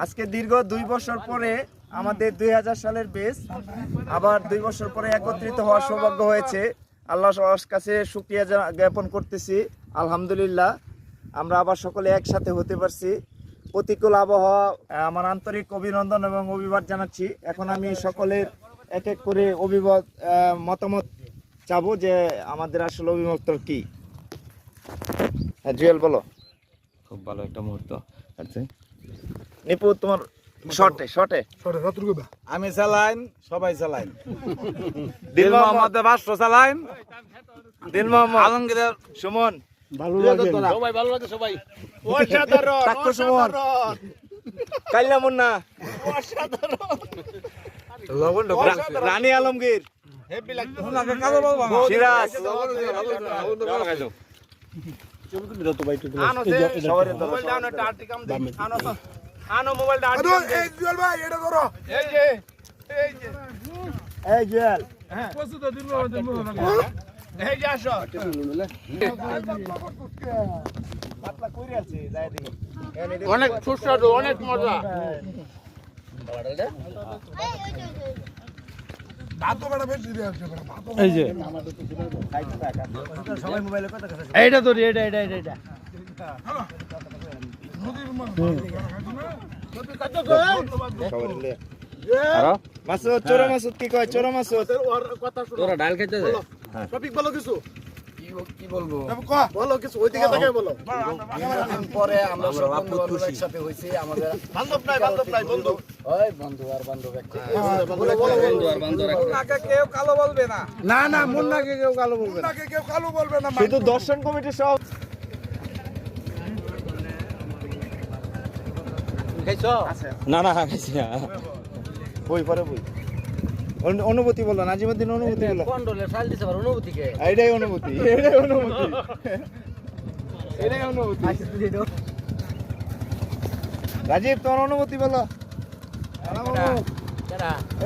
আজকে দীর্ঘ 2 বছর পরে আমাদের 2000 সালের বেস আবার 2 বছর পরে একত্রিত হওয়ার সৌভাগ্য হয়েছে। আল্লাহর কাছে শুকরিয়া জ্ঞাপন করতেছি। আলহামদুলিল্লাহ আমরা আবার সকলে একসাথে হতে পারছি। প্রতিকূল আবহাওয়া আমার আন্তরিক অভিনন্দন এবং অভিবাদ জানাচ্ছি। এখন আমি সকলের এক এক করে মতামত চাবো যে আমাদের আসলে অভিমতটা কি। হ্যাঁ জুয়েল বলো। খুব ভালো একটা মুহূর্ত আছে। নিপু তোমার শর্টে আমি চালাইন, সবাই চালাইন। দিল মোহাম্মদ বাসর চালাইন, দিল মোহাম্মদ আলমগীর সুমন সবাই ভালো লাগে সবাই। টাক্কু সুমন কাইলা মুন্না রানী আলমগীর সিরাজ এই জুয়েল অনেক সুস্বাদু, অনেক মজা। এই যে এইটা তো এটা মাসুদ চোরা মাসুদ কি কয়? চোরা মাসুদ তোরা ডাল খেতে যায়। টপিক বলো কিছু। কি বলবো? বলো কিছু, ওইদিকে তাকাই বলো। পরে আমরা সব বন্ধু একসাথে হইছি। আমাদের বান্ধব নাই বন্ধু। ওই বন্ধু আর বান্ধব একসাথে। বন্ধু আর বান্ধব মুন্নাকে কেউ কালো বলবে না। না মুন্নাকে কেউ কালো বলবে না। মুন্নাকে কেউ কালো বলবে না। শুধু দর্শন কমিটির সব খাইছো? না খাইছি না। বই পরে বই অনুভূতি বলো। নাজিমুদ্দিন অনুভূতি বলো। কন্ডলে সাল দিছে আর অনুভূতি কে? এটাই অনুভূতি। রাজীব তোমার অনুভূতি বলো।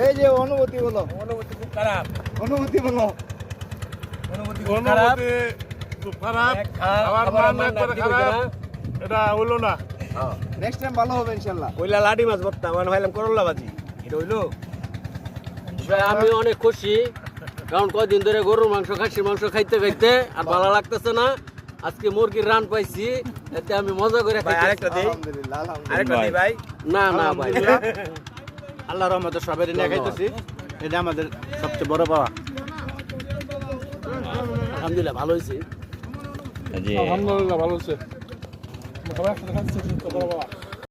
এই যে অনুভূতি বলো। অনুভূতি খুব খারাপ। অনুভূতি বলো। অনুভূতি খুব খারাপ। আমার মান একবারে খারাপ। এটা হলো না। নেক্সট টাইম ভালো হবে ইনশাআল্লাহ। কইলা লাডি মাছ ভর্তা মানে ভাইলাম করলা ভাজি। এটা হইলো। আমি অনেক খুশি, কারণ কয়দিন ধরে গরুর মাংস খাসির মাংস খাইতে আর ভালো লাগতেছে না। আজকে মুরগির রান পাইছি, এতে আমি মজা করে খাইতেছি। আরেকটা দেই। আলহামদুলিল্লাহ আরেকটা দেই ভাই। না ভাই, আল্লাহর রহমতে সবাই নিয়ে খাইতেছি। এটা আমাদের সবচেয়ে বড় পাওয়া। আলহামদুলিল্লাহ ভালো হয়েছে। আলহামদুলিল্লাহ ভালো হচ্ছে।